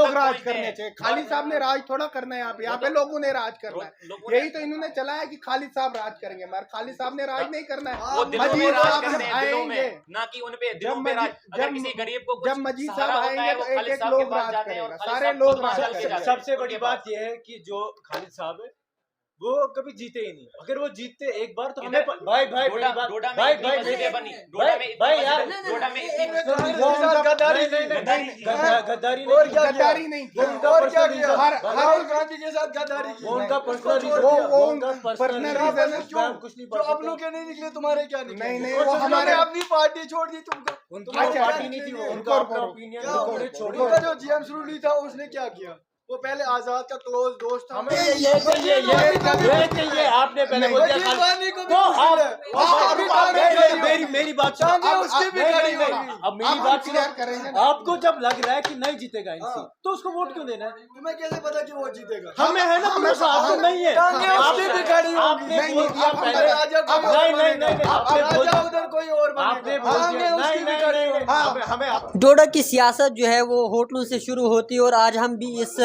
लोग राज करने चाहिए। खालिद साहब ने राज थोड़ा करना है यहाँ पे लोगों ने राज करना है। यही तो इन्होंने चलाया कि खालिद साहब राज करेंगे, मगर खालिद साहब ने राज नहीं करना है। मजीद साहब आएंगे ना कि उन पे दिलों पे राज। अगर किसी गरीब को जब मजीद साहब आएंगे तो एक एक लोग राज करेगा, सारे लोग राज करेंगे। सबसे बड़ी बात यह है कि जो खालिद साहब है वो कभी जीते ही नहीं। अगर वो जीते एक बार तो हमें भाई भाई डोडा में गद्दारी नहीं, और क्या किया, राहुल गांधी के साथ गद्दारी की, उनका पर्सनल रीजन है। कुछ नहीं, जो अपनों के नहीं निकले तुम्हारे क्या निकले? नहीं वो हमारे अपनी पार्टी छोड़ दी तुमको, उनकी पार्टी नहीं थी, उनका अपना ओपिनियन छोड़ दिया। जो जीएम सुरूली था उसने क्या किया? वो पहले आजाद का क्लोज दोस्त था। हमें ये चाहिए आपने पहले वो मेरी बात उसकी भी खड़ी होगी। अब मेरी बात करेंगे। आपको जब लग रहा है कि नहीं जीतेगा इनसे तो उसको वोट क्यों देना है? तुम्हें कैसे पता कि वो जीतेगा? हमें है ना, भरोसा आपको नहीं है। उसकी भी खड़ी होगी। नहीं बोल दिया पहले, नहीं उधर कोई और आपने बोल दिया नहीं। हमें डोडा की सियासत जो है वो होटलों से शुरू होती है और आज हम भी इस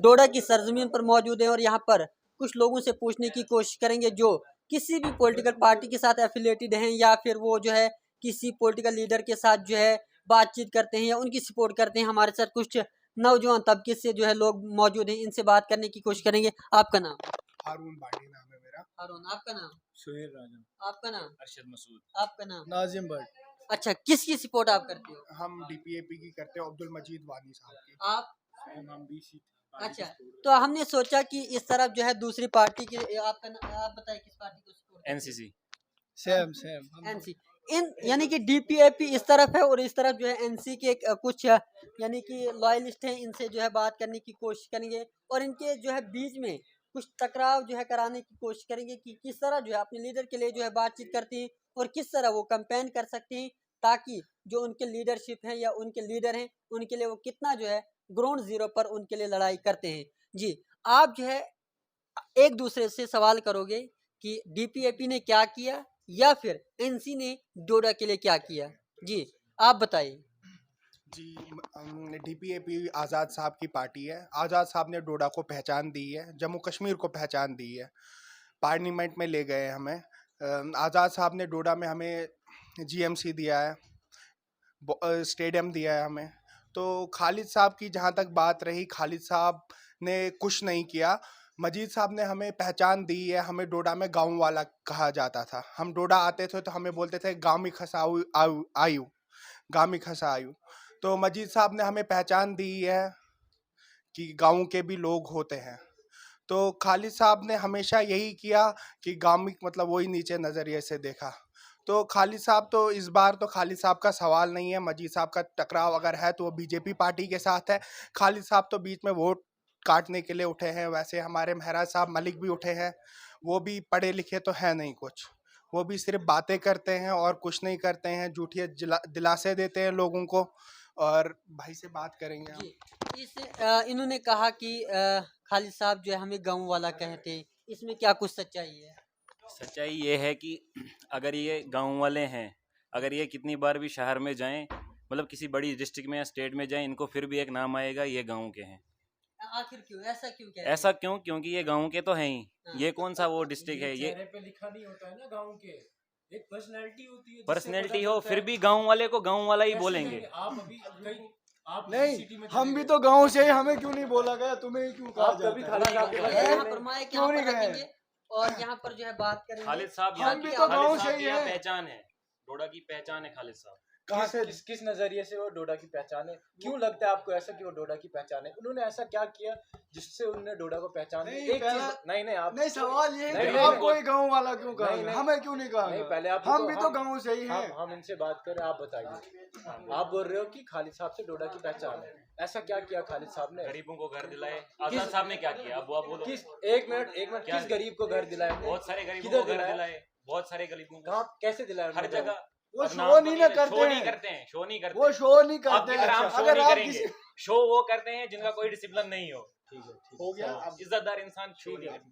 डोडा की सरजमीन पर मौजूद हैं और यहाँ पर कुछ लोगों से पूछने की कोशिश करेंगे जो किसी भी पॉलिटिकल पार्टी के साथ एफिलिएटेड हैं या फिर वो जो है किसी पॉलिटिकल लीडर के साथ जो है बातचीत करते हैं या उनकी सपोर्ट करते हैं। हमारे साथ कुछ नौजवान तबके से जो है लोग मौजूद हैं, इनसे बात करने की कोशिश करेंगे। आपका नाम? हारून भाटी नाम है मेरा। हारून। आपका नाम? सुहेल राजा। आपका नाम? अरशद मसूद। आपका नाम? नाजिम भट्ट। अच्छा, किसकी सपोर्ट आप करते हो? हम डीपीएपी की करते हैं, अब्दुल मजीद वानी साहब की। आप? अच्छा, तो हमने सोचा कि इस तरफ जो है दूसरी पार्टी की आप बताएं किस पार्टी को सपोर्ट? एनसीसी। सेम एनसी इन यानी कि डीपीएपी इस तरफ है और इस तरफ जो है एनसी के कुछ यानी कि लॉयलिस्ट हैं, इनसे जो है बात करने की कोशिश करेंगे और इनके जो है बीच में कुछ टकराव जो है कराने की कोशिश करेंगे कि किस तरह जो है अपने लीडर के लिए जो है बातचीत करती हैं और किस तरह वो कैंपेन कर सकते हैं ताकि जो उनके लीडरशिप है या उनके लीडर हैं उनके लिए वो कितना जो है ग्राउंड जीरो पर उनके लिए लड़ाई करते हैं। जी, आप जो है एक दूसरे से सवाल करोगे कि डीपीएपी ने क्या किया या फिर एनसी ने डोडा के लिए क्या किया। जी, आप बताइए। जी, डीपीएपी आज़ाद साहब की पार्टी है। आज़ाद साहब ने डोडा को पहचान दी है, जम्मू कश्मीर को पहचान दी है, पार्लियामेंट में ले गए हमें। आज़ाद साहब ने डोडा में हमें जीएमसी दिया है, स्टेडियम दिया है हमें। तो खालिद साहब की जहाँ तक बात रही, खालिद साहब ने कुछ नहीं किया। मजीद साहब ने हमें पहचान दी है। हमें डोडा में गाँव वाला कहा जाता था। हम डोडा आते थे तो हमें बोलते थे गाँव में खसाऊ आयु, गाँव में खसा आयु। तो मजीद साहब ने हमें पहचान दी है कि गाँव के भी लोग होते हैं। तो खालिद साहब ने हमेशा यही किया कि गाँव में मतलब वही नीचे नज़रिए से देखा। तो खालिद साहब तो इस बार तो खालिद साहब का सवाल नहीं है। मजीद साहब का टकराव अगर है तो वो बीजेपी पार्टी के साथ है। खालिद साहब तो बीच में वोट काटने के लिए उठे हैं। वैसे हमारे महराज साहब मलिक भी उठे हैं, वो भी पढ़े लिखे तो है नहीं कुछ, वो भी सिर्फ बातें करते हैं और कुछ नहीं करते हैं, झूठी दिलासे देते हैं लोगों को। और भाई से बात करेंगे हम। इन्होंने कहा कि खालिद साहब जो है हमें गाँव वाला कहते, इसमें क्या कुछ सच्चाई है? सच्चाई ये है कि अगर ये गांव वाले हैं, अगर ये कितनी बार भी शहर में जाएं, मतलब किसी बड़ी डिस्ट्रिक्ट में या स्टेट में जाएं, इनको फिर भी एक नाम आएगा, ये गांव के हैं। आखिर क्यों ऐसा क्यों कह रहे हैं? ऐसा क्यों? क्योंकि ये गांव के तो हैं ही। ये कौन सा वो डिस्ट्रिक्ट है? ये पे लिखा नहीं होता है ना, गांव के एक पर्सनैलिटी होती है। पर्सनैलिटी हो फिर भी गांव वाले को गांव वाला ही बोलेंगे। आप अभी आप नहीं, हम भी तो गांव से ही, हमें क्यों नहीं बोला गया? तुम्हें क्यों कहा जाता? क्यों नहीं गए? और यहाँ पर जो है बात करेंगे खालिद साहब, हम भी तो गांव से ही है। पहचान है, डोडा की पहचान है खालिद साहब। कहाँ से, किस नजरिए से वो डोडा की पहचान है? क्यों लगता है आपको ऐसा कि वो डोडा की पहचान है? उन्होंने ऐसा क्या किया जिससे उन्होंने डोडा को पहचान दी? नहीं आप नहीं, सवाल ये है कि आप कोई गांव वाला क्यों कहा? हमें क्यों नहीं कहा? पहले आप, हम भी तो गांव से ही हैं। हम इनसे बात करें, आप बताइए। आप बोल रहे हो कि खालिद साहब से डोडा की पहचान है, ऐसा क्या किया खालिद साहब ने? गरीबों को घर दिलाए। आजाद साहब ने क्या किया? अब आप बोलो। एक मिनट किस गरीब को घर दिलाए? बहुत सारे गरीबों को घर दिलाए, बहुत सारे गरीबों को। कैसे दिलाए? हर जगह। वो शो नहीं ना करते हैं, शो नहीं करते हैं, शो नहीं करते, वो शो नहीं करते हैं। हम शो नहीं करेंगे। शो वो करते हैं जिनका कोई डिसिप्लिन नहीं हो। ठीक है, हो गया। अब इज्जतदार इंसान शो नहीं करते।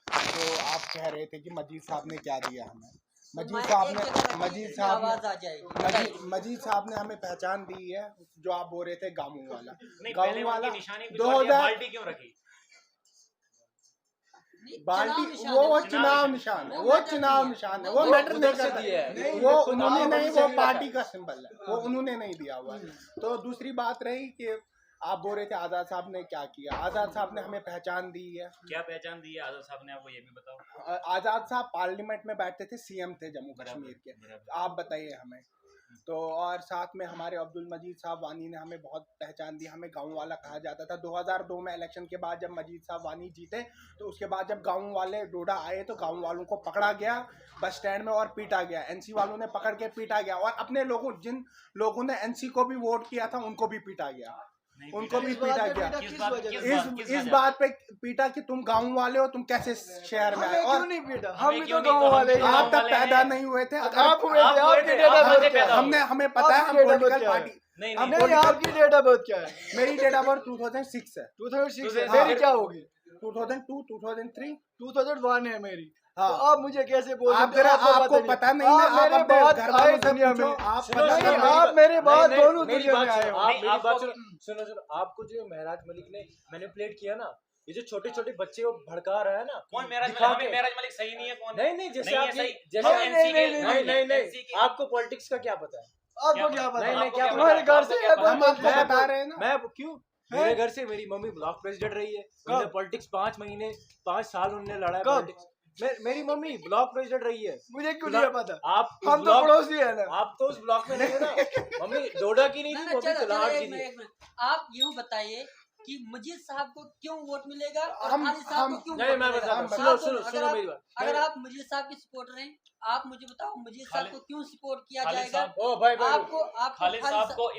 तो आप कह रहे थे कि मजीद साहब ने क्या दिया हमें। मजीद मैं साहब एक ने जगह रखी, मजीद इसमें साहब आवाज ने आ जाएगी। मजीद साहब ने हमें पहचान दी है, जो आप बोल रहे थे गाँव वाला। नहीं, गाँव पहले वाला उनकी निशानी कुछ 2000 और थी, बाल्टी क्यों रखी? बाल्टी निशान वो है, चुनाव निशान है, वो वो मैटर चुनाव नहीं है। निशान है, वो वो मैटर नहीं उधर से करता दिया है। है, नहीं, वो खुद उन्होंने आप नहीं, उनसे वो नहीं पार्टी रखा। का सिंबल है, वो उन्होंने नहीं दिया हुआ है। तो दूसरी बात रही कि आप बोल रहे थे आज़ाद साहब ने क्या किया। आज़ाद साहब ने हमें पहचान दी है। क्या पहचान दी है आज़ाद साहब ने, आपको ये भी बताओ। आज़ाद साहब पार्लियामेंट में बैठते थे, सीएम थे जम्मू कश्मीर के। बराबर। आप बताइए हमें। तो और साथ में हमारे अब्दुल मजीद साहब वानी ने हमें बहुत पहचान दी, हमें गांव वाला कहा जाता था। 2002 में इलेक्शन के बाद जब मजीद साहब वानी जीते, तो उसके बाद जब गांव वाले डोडा आए तो गांव वालों को पकड़ा गया बस स्टैंड में और पीटा गया। एनसी वालों ने पकड़ के पीटा गया, और अपने लोगों, जिन लोगों ने एनसी को भी वोट किया था, उनको भी पीटा गया, उनको भी पीटा गया। इस बात पे पीटा कि तुम गांव वाले हो, तुम कैसे शहर में आए। और नहीं पीटा, हम भी तो गाँव वाले हैं। आप तब पैदा नहीं हुए थे। आप हुए थे, आपकी डेट ऑफ बर्थ क्या है? हमने हमें पता है, हम आपकी date of पॉलिटिकल birth क्या है? पार्टी। नहीं हम नहीं, नहीं, आपकी डेट ऑफ बर्थ क्या है? मेरी डेट ऑफ बर्थ 2006 है। 2006 है, हाँ। मेरी क्या होगी? 2002, 2003। 2001 है मेरी। हाँ। तो आप मुझे कैसे बोल आप सकते हैं? जरा आपको पता नहीं है, आप मेरे अपने बाद घर आए वालों से दुनिया पूछो, में। आप सुनो, पता नहीं, नहीं। आप मेरे बाद नहीं, दोनों मेरी दुनिया बात में आए सुनो, हो। आप नहीं, मेरी बात आपको- सुनो, सुनो, आपको जो महराज मलिक ने मैनिपुलेट किया ना, ये जो छोटे छोटे बच्चे को भड़का रहा है ना, कौन मेराज दिखा मलिक? के- हमें मेराज मलिक सही नहीं है, कौन है? नहीं नहीं, जैसे नहीं है आप सही। जैसे हम NC के- नहीं, NC के- आपको पॉलिटिक्स का क्या पता है? क्या आपको क्या पता? पता? नहीं, नहीं, नहीं, क्या क्या तुम्हारे पता? घर से आपको क्या हम आपको बता रहे हैं ना। मैं क्यों? मेरे घर से मेरी मम्मी ब्लॉक प्रेसिडेंट रही है, उन्होंने पॉलिटिक्स 5 महीने 5 साल उन्होंने लड़ा है पॉलिटिक्स। मेरी मम्मी ब्लॉक प्रेसिडेंट रही है। मुझे क्यों नहीं पता? आप हम तो पड़ोसी है ना, आप तो उस ब्लॉक में नहीं है ना। मम्मी डोडा की नहीं थी, मम्मी तलाड़ की थी। आप यूँ बताइए कि मजीद साहब को क्यों वोट मिलेगा और हम- खालिद साहब को क्यों नहीं, वोट मैं मिलेगा? बताता हूँ, आप सुनो बोलो, सुनो अगर सुनो आप- मेरी बात। अगर आप मजीद साहब की सपोर्टर हैं, आप मुझे बताओ मजीद साहब खालिद- को क्यों सपोर्ट किया खालिद जाएगा? साहब- ओ भाई भाई, आपको खालिद साहब को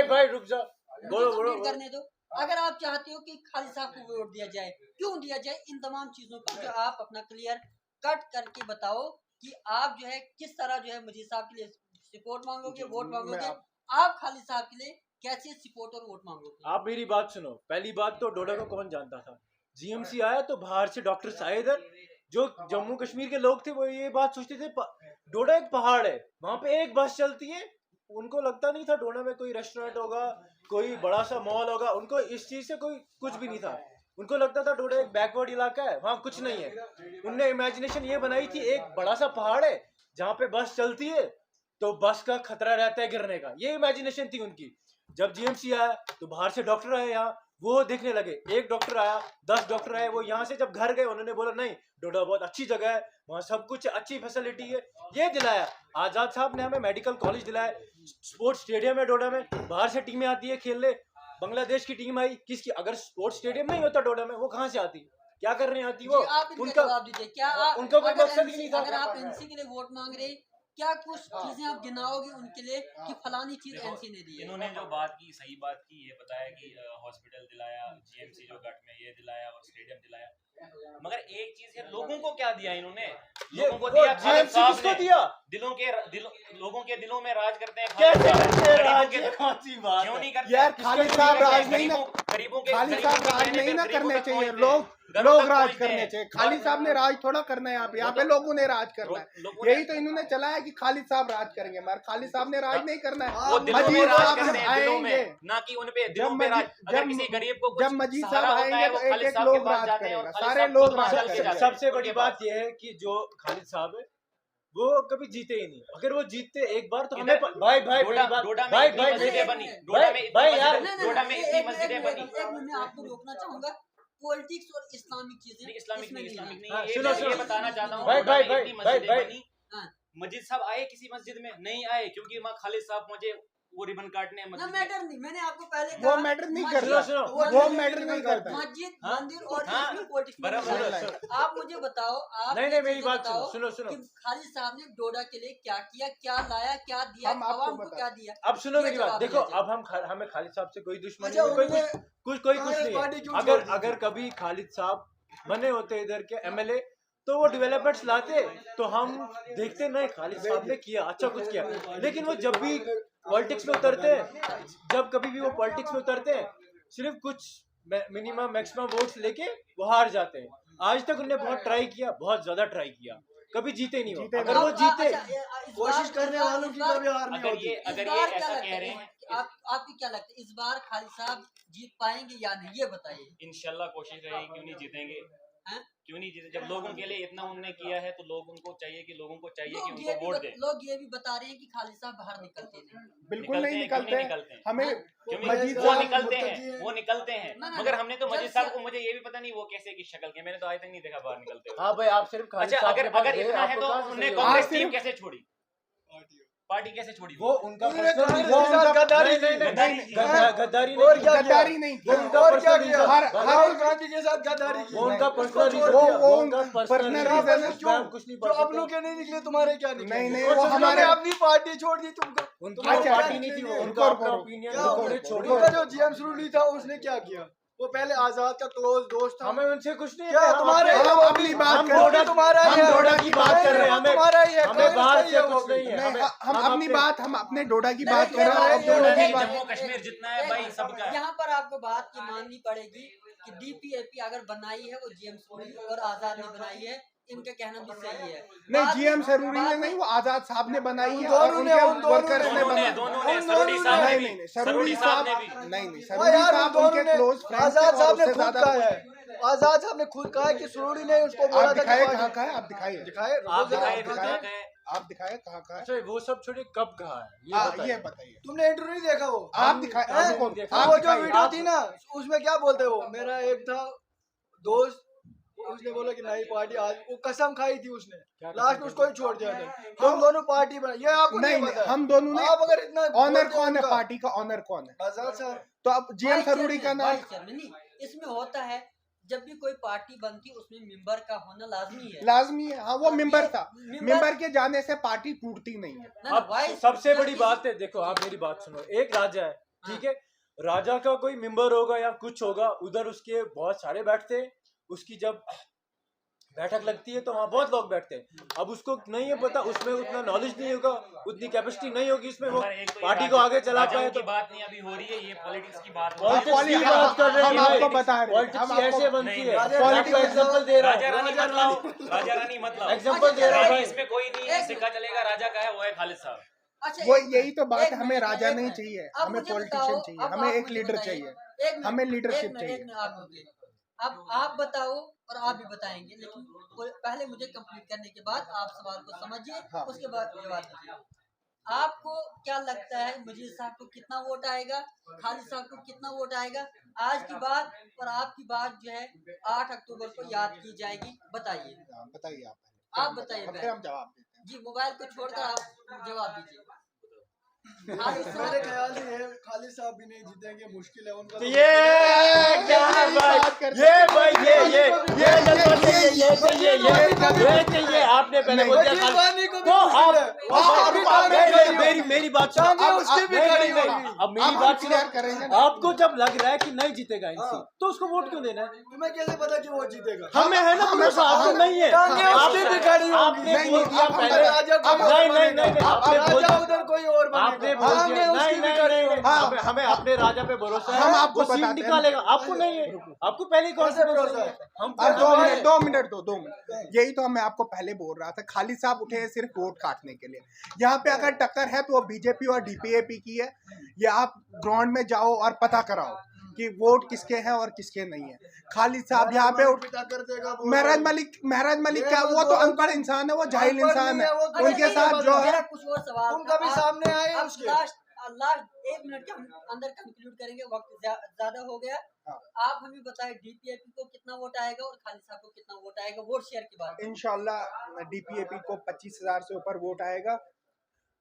भाई रुक जाओ, बोलो मुझे बोलो complete करने दो। अगर आप चाहते हो कि खालिद साहब को वोट दिया जाए, क्यों दिया जाए, इन तमाम चीजों पर जो आप अपना क्लियर कट करके बताओ कि आप जो है किस तरह जो है मजीद साहब के लिए सपोर्ट मांगोगे, वोट मांगोगे, आप खालिद साहब के लिए कैसे सपोर्ट और वोट मांगोगे? आप मेरी बात सुनो। पहली बात तो डोडा को कौन जानता था? जीएमसी आया तो बाहर से डॉक्टर्स आए इधर, जो जम्मू कश्मीर के लोग थे वो ये बात सोचते थे डोडा एक पहाड़ है, वहां पे एक बस चलती है। उनको लगता नहीं था डोडा में कोई रेस्टोरेंट होगा, कोई बड़ा सा मॉल होगा, उनको इस चीज से कोई कुछ भी नहीं था। उनको लगता था डोडा एक बैकवर्ड इलाका है, वहाँ कुछ नहीं है। उनने इमेजिनेशन ये बनाई थी एक बड़ा सा पहाड़ है जहाँ पे बस चलती है, तो बस का खतरा रहता है गिरने का, ये इमेजिनेशन थी उनकी। जब जीएमसी आया तो बाहर से डॉक्टर आए यहाँ, वो देखने लगे। एक डॉक्टर आया, 10 डॉक्टर आए, वो यहाँ से जब घर गए उन्होंने बोला नहीं डोडा बहुत अच्छी जगह है, वहाँ सब कुछ अच्छी फैसिलिटी है, ये दिलाया। आजाद साहब ने हमें मेडिकल कॉलेज दिलाया, स्पोर्ट्स स्टेडियम है डोडा में, बाहर से टीमें आती है खेलने। बांग्लादेश की टीम आई, किसकी? अगर स्पोर्ट्स स्टेडियम नहीं होता डोडा में, वो कहाँ से आती? क्या करने आती वो? जी, आप इनका उनका जवाब दीजिए। क्या आप उनका कोई अगर मकसद ही NC नहीं था। अगर आप एनसी के लिए वोट मांग रहे, क्या कुछ चीजें आप गिनाओगे उनके लिए कि फलानी चीज देखो, एनसी ने दी है? इन्होंने जो बात की सही बात की, ये बताया कि हॉस्पिटल दिलाया, जीएमसी जो गट में ये दिलाया और स्टेडियम दिलाया, मगर एक चीज है, लोगों को क्या दिया इन्होंने? लोगों को दिया खालिद जीएमसी साहब किसको ने। दिया? लोगों के दिलों में राज करते हैं कैसे खालिद साहब। करते हैं गरीबों राज? के- ये कौन सी बात क्यों है? नहीं करते? यार खालिद साहब राज नहीं ना, गरीबों के खालिद गरीबों साहब के राज कहने नहीं पे ना गरीबों करने तक चाहिए, पहुंचते हैं। लोग घरों तक राज पहुंचते करने हैं। चाहिए। खालिद साहब ने राज थोड़ा करना है, यहाँ पे लोगों ने राज करना है। लोगों ने- यही तो इन्होंने चलाया कि खालिद साहब राज करेंगे, मगर खालिद साहब ने राज नहीं करना है। वो दिलों में मजीद राज साहब करते जब हैं, दिलों आएंगे, में, ना कि उन पे दिलों जब पे राज। मजीद- अगर जब- किसी गरीब को कुछ जब मजीद सहारा साहब होता है, आएंगे वो तो एक खालिद एक साहब के लोग पास राज जाते हैं और करेगा, खालिद सारे साहब लोग खुद राज चल के करेंगे। जाते हैं। सबसे बड़ी बात यह है कि जो खालिद साहब है वो कभी जीते ही नहीं। अगर वो जीतते एक बार तो हमें भाई भाई डोडा मेरी बात- डोडा में भाई इतनी भाई मस्जिदें बनी, भाई- डोडा में इतनी भाई यार, मस्जिदें- डोडा में इतनी मस्जिदें बनी। एक मिनट में आपको रोकना चाहूंगा। पॉलिटिक्स और इस्लामिक चीजें नहीं, इस्लामिक इसमें नहीं, नहीं इस्लामिक है। नहीं, हाँ, ये सुनो, मैं सुनो। ये बताना चाहता हूँ। भाई, डोडा में भाई, इतनी भाई, मस्जिदें भाई। बनी। हाँ। मस्जिद साहब आए किसी मस्जिद में? नहीं आए, क्योंकि वहाँ खालिद साहब मुझे वो रिबन काटने ना मस्जिद में। मैटर नहीं, मैंने आपको पहले वो कहा, मैटर नहीं मस्जिद- करता, सुनो, वो मैटर नहीं करता। मस्जिद, हाँ? मंदिर और हाँ, इसमें पॉलिटिक्स में बराबर, नहीं बराबर। है। आप मुझे बताओ, आप नहीं, ये मेरी चीजें बात बताओ सुनो, सुनो। कि खालिद साहब ने डोडा के लिए क्या किया, क्या लाया, क्या दिया, हम आपको आवाम को बता- क्या दिया? अब सुनो ये मेरी बात, जवाब देखो दिया जाए। अब हमें खालिद साहब से कोई दुश्मनी अच्छा, नहीं, कोई उन्होंने कुछ कांग्रेस नहीं पार्टी है। क्यों छोड़ दी थी? अगर कभी खालिद साहब बने होते इधर के एमएलए तो वो डेवलपमेंट्स लाते, तो हम देखते नहीं खालिद साहब ने किया, अच्छा कुछ किया। लेकिन वो जब भी पॉलिटिक्स में उतरते हैं, जब कभी भी वो पॉलिटिक्स में उतरते हैं, सिर्फ कुछ मिनिमम मैक्सिमम वोट्स लेके वो हार जाते हैं। आज तक उन्होंने बहुत ट्राई किया, बहुत ज्यादा ट्राई किया। कभी जीते नहीं हो। जीते अगर वो जीते, कोशिश करने वालों की कभी हार नहीं होती। अगर ये ऐसा कह रहे हैं आपको क्या लगता है इस बार खालिद साहब जीत पाएंगे या नहीं, ये बताइए। इंशाल्लाह कोशिश रहेगी, क्यों नहीं जीतेंगे, हैं? क्यों नहीं जीते। जब लोगों के लिए इतना उन्होंने किया है तो लोग उनको चाहिए कि लोगों को चाहिए कि लोग ये उनको भी वोट दे। लोग ये भी बता रहे हैं कि खालिद साहब बाहर निकलते नहीं। बिल्कुल नहीं निकलते निकलते हैं, क्यों नहीं निकलते हैं? हमें क्योंकि मजीद वो साहब निकलते मुत्तकी हैं, हैं। वो निकलते हैं, ना, ना, मगर ना, हमने तो जब मजीद से- साहब को, मुझे ये भी पता नहीं वो कैसे की शक्ल के, मैंने तो आज तक नहीं देखा बाहर निकलते हुए। हाँ भाई, आप सिर्फ खालिद अच्छा, साहब अगर के पास अगर गए, इतना है आपको तो कहाँ से उन्हें सही कांग्रेस होगा? टीम कैसे छोड़ी, पार्टी कैसे छोड़ी? वो उनका उन्होंने personal कांग्रेस reason- के साथ गद्दारी नहीं, नहीं, की। नहीं, नहीं, गद्दारी और नहीं, क्या किया? गद्दारी नहीं वो की। उनका और क्या personal किया? reason- राहुल गांधी के साथ गद्दारी की। वो उनका उसको पर्सनल छोड़ रीजन, दिया। वो उनका personal पर्सनल reason है, रीजन, क्यों? कुछ नहीं जो पढ़ अपनों सकता। के नहीं निकले, तुम्हारे क्या निकले? नहीं, नहीं, और वो तुमने हमारे- अपनी पार्टी छोड़ दी तुमको। उनकी तुम्हारे वो अच्छा, पार्टी क्या नहीं थी, वो निकले? उनका रुको, अपना रुको, ओपिनियन क्या था, हो उन्होंने गया? छोड़ उनका दिया। जो जीएम सुरूली था उसने क्या किया? वो पहले आजाद का क्लोज दोस्त था। हमें उनसे कुछ नहीं क्या है, तुम्हारे हम हम वो अपनी भी- बात हम कर रहे डोडा हैं। तुम्हारा ही हम है। डोडा की बात कर रहे हैं। वो तुम्हारा ही है, हमें कांग्रेस बाहर का ही से है वो कुछ भी। नहीं है। नहीं, हम हम अपनी बात, हम अपने डोडा की नहीं, बात कर रहे हैं। नहीं, अब डोडा नहीं, की बात जम्मू कश्मीर जितना है भाई सबका है। यहाँ पर आपको बात की माननी पड़ेगी कि डीपीएपी अगर बनाई है वो जीएम सोनी और आजाद ने बनाई है, इनका कहना भी सही है। नहीं, बाद जीएम में- सरूरी ने बाद नहीं, में- वो आजाद साहब ने बनाई है दोनों और ने, उनके उन दोनों वर्कर्स ने, ने दोनों ने बनाई। दोनों उन ने दोनों सरूरी ने- साहब ने नहीं, भी, नहीं, नहीं, सरूरी सरूरी साहब साहब ने भी। नहीं, नहीं, हाँ सरूरी यार, उन साहब दोनों उनके ने, क्लोज फ्रेंड थे आजाद और साहब ने उससे खुद ज्यादा कहा है, आजाद साहब ने खुद कहा है कि सुरूली ने उसको बोला आप था कि दिखाए पार्टी- कहाँ का है, आप दिखाइए, दिखाए, आप दिखाए रुको कहाँ जरा। का है? आप दिखाए कहाँ का है। अच्छा, वो सब छोड़िए, कब कहा है ये हाँ, बताइए। ये बताइए, तुमने इंटरव्यू नहीं देखा वो? आप दिखाए, हैं? आपको देखा। वो आप जो दिखाइए। वीडियो थी ना, उसमें क्या बोलते वो, मेरा एक था दोस्त, उसने बोला कि नई पार्टी आज, वो कसम खाई थी उसने, लास्ट में उसको ही छोड़ दिया था। हम दोनों पार्टी बनाई, ये आपको नहीं, नहीं नहीं, पता। हम दोनों ने, आप अगर इतना ऑनर बोलते हो कौन है उनका- पार्टी का, ऑनर कौन है? आजाद साहब। तो अब जीएम वाइस सरूरी का चेयरमैन, नाम, वाइस चेयरमैन नहीं, इसमें होता है जब भी कोई पार्टी बनती है उसमें मेंबर का होना लाजमी है। लाजमी है। हाँ, वो अब मेंबर ये था, मेंबर- मेंबर के जाने से पार्टी टूटती नहीं है। ना, ना, अब वाइस- सबसे जब बड़ी इस- बात है, देखो आप मेरी बात सुनो, एक राजा है, ठीक है, राजा का कोई मेंबर होगा या कुछ होगा, उधर उसके बहुत सारे बैठते हैं, उसकी जब बैठक लगती है तो वहाँ बहुत लोग बैठते हैं। अब उसको नहीं है पता, उसमें उतना नॉलेज नहीं होगा, उतनी कैपेसिटी नहीं होगी उसमें, वो मगर एक तो ये पार्टी को आगे चला राजाओं पाए की तो बात नहीं अभी हो रही है, ये पॉलिटिक्स की बात हो रही पॉलिटिक्स है। की बात कर रहे हैं हम भाई। आपको बता रहे हैं, पॉलिटिक्स हम ऐसे आपको बनती नहीं, है, राजा मैं रानी आपको एग्जांपल दे रहा राजा हूँ, रानी मत लाओ, राजा रानी मत लाओ, एग्जांपल दे रहा हूँ रानी भाई। इसमें कोई नहीं है, सिक्का चलेगा राजा का है, वो है खालिद साहब। अच्छा, वो एक यही तो बात एक है, हमें मिनट, राजा एक नहीं मिनट। चाहिए, अब हमें मुझे पॉलिटिशियन बताओ, चाहिए, अब हमें आप एक मुझे लीडर बताइए। चाहिए, एक मिनट, हमें लीडरशिप एक मिनट, चाहिए। एक मिनट, आप रुकिए। अब आप बताओ और आप भी बताएंगे, लेकिन पहले मुझे कंप्लीट करने के बाद आप सवाल को समझिए, हाँ। उसके बाद जवाब दीजिए। आपको क्या लगता है मजीद साहब को कितना वोट आएगा, खालिद साहब को कितना वोट आएगा? आज की बात और आपकी बात जो है 8 अक्टूबर को याद की जाएगी, बताइए। हाँ, बताइए आप आप बताइए फिर हम जवाब देते हैं। जी, मोबाइल को छोड़कर आप जवाब दीजिए। खालिद मेरे साहब ख्याल से ये खालिद साहब भी नहीं जीतेंगे, मुश्किल है उनका। तो ये क्या भाई, ये भाई ये चाहिए, आपने पहले बोल दिया पानी को भी तो मुश्किल है। आप अभी पानी नहीं, नहीं, मेरी बात सुनो, टांगे अब उसकी भी नहीं, खड़ी नहीं, होगी। नहीं, अब मेरी अब बात हम क्लियर सुनो, करेंगे ना। आपको जब लग रहा है कि नहीं जीतेगा इनसे, हाँ। तो उसको वोट क्यों देना है? तुम्हें कैसे पता कि वो जीतेगा? हमें है ना भरोसा, आपको नहीं है। टांगे उसकी भी खड़ी होगी। आपने नहीं, बोल नहीं, दिया अब हम पहले, राजा कोई और नहीं, बनेगा। नहीं, आपने बोल राजा दिया, उधर कोई और आपने बनेगा। बोल टांगे दिया, उसकी नहीं, भी नहीं, खड़ी नहीं, होगी। नहीं, हमें अपने राजा पे भरोसा है, हम आपको वो सीट बताते हैं। निकालेगा, आपको नहीं है, आपको पहले कौन कैसे से भरोसा भरोसा है? है? हम अब दो हमारे- मिनट, 2 मिनट, यही तो मैं आपको पहले बोल रहा था। खालिद साहब उठे हैं सिर्फ वोट काटने के लिए। यहाँ पे अगर टक्कर है तो वो बीजेपी और डीपीएपी की है। ये आप ग्राउंड में जाओ और पता कराओ कि वोट किसके हैं और किसके नहीं है। खालिद साहब यहाँ पे कर देगा वो। महराज मलिक क्या, वो तो अनपढ़ इंसान है, वो जाहिल अनपढ़ इंसान नहीं है। है, वो तो उनके नहीं साथ है, जो मेरा है, कुछ और सवाल तुम था। कभी आप- सामने आए अब उसके? लास्ट 1 मिनट के अंदर कंक्लूड करेंगे, वक्त ज्यादा हो गया। हाँ। आप हमें बताएं डीपीएपी को कितना वोट आएगा और खालिद साहब को कितना वोट आएगा, वोट शेयर की बात। इंशाल्लाह डीपीएपी को 25,000 से ऊपर वोट आएगा।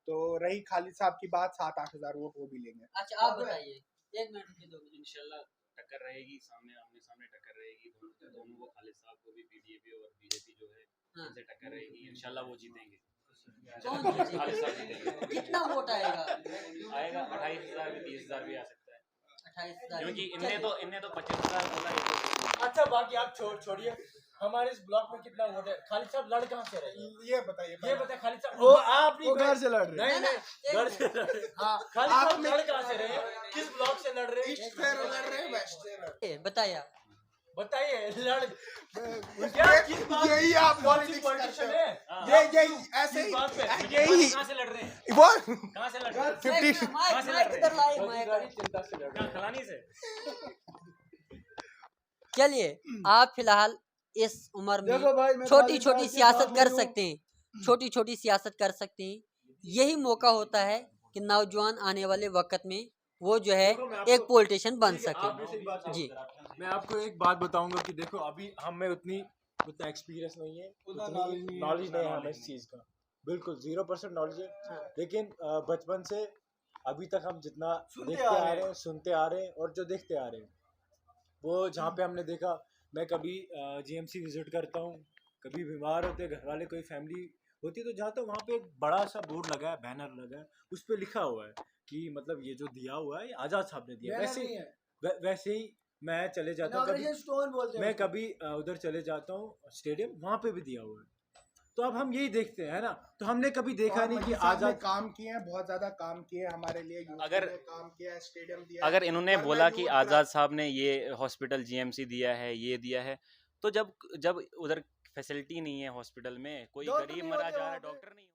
तो रही खालिद साहब की बात, 7-8 हजार वोट वो भी लेंगे। अच्छा, आप बताइए, 1 मिनट की 2 मिनट। इंशाल्लाह टक्कर रहेगी, आमने सामने टक्कर रहेगी दोनों को, खालिद साहब को भी, पीडीपी और बीजेपी जो है हाँ। उनसे टक्कर रहेगी। इंशाल्लाह वो जीतेंगे, कौन खालिद साहब जीतेंगे। कितना वोट आएगा? आएगा 28,000 भी, 30,000 भी आ सकता है, 28,000। क्योंकि इनने तो 25,000 बोला है। अच्छा, बाकी आप छोड़िए, हमारे इस ब्लॉक में कितना वोट है? खालिद साहब लड़ कहाँ से रहे? ये बताइए ये बताए खालिद साहब, वो आप वो घर से लड़ रहे नहीं ना, नहीं, घर से लड़ रहे। हाँ, खालिद आप साहब लड़ कहाँ से रहे? किस ब्लॉक से लड़ रहे? ईस्ट से लड़ रहे हैं, वेस्ट से लड़ रहे हैं। बताइए आप। बताइए यही आप पॉलिटिक्स करते हो। ये ऐसे ही यही कहाँ से लड़ रहे हैं? वो कहाँ से लड़ रहे हैं? 50 चिंता से लड़ रहे हैं। खलानी से। चलिए आप फिलहाल इस उम्र में देखो भाई, मैं छोटी खाली छोटी बात के सियासत सामने कर हूँ। सकते हैं, छोटी छोटी सियासत कर सकते हैं। यही मौका होता है कि नौजवान आने वाले वक्त में वो जो है एक पॉलिटिशियन बन सके। जी मैं आपको एक बात बताऊंगा कि देखो अभी हमें उतना एक्सपीरियंस नहीं है, उतनी नॉलेज नहीं है हमें इस चीज़ का, बिल्कुल 0% नॉलेज है। लेकिन बचपन से अभी तक हम जितना देखते आ रहे हैं, सुनते आ रहे हैं और जो देखते आ रहे हैं, वो जहाँ पे हमने देखा, मैं कभी जीएमसी विजिट करता हूँ, कभी बीमार होते घर वाले, कोई फैमिली होती है तो जाता हूँ, वहाँ पे एक बड़ा सा बोर्ड लगा है, बैनर लगा है, उस पर लिखा हुआ है कि मतलब ये जो दिया हुआ है ये आज़ाद साहब ने दिया। वैसे ही मैं चले जाता हूँ, मैं कभी उधर चले जाता हूँ स्टेडियम, वहाँ पे भी दिया हुआ है। तो अब हम यही देखते हैं ना, तो हमने कभी देखा नहीं कि आजाद काम किए हैं, बहुत ज्यादा काम किए हमारे लिए। अगर काम किया है, स्टेडियम दिया, अगर इन्होंने बोला कि आज़ाद साहब ने ये हॉस्पिटल जीएमसी दिया है, ये दिया है, तो जब उधर फैसिलिटी नहीं है हॉस्पिटल में, कोई गरीब मरा जा रहा है, डॉक्टर नहीं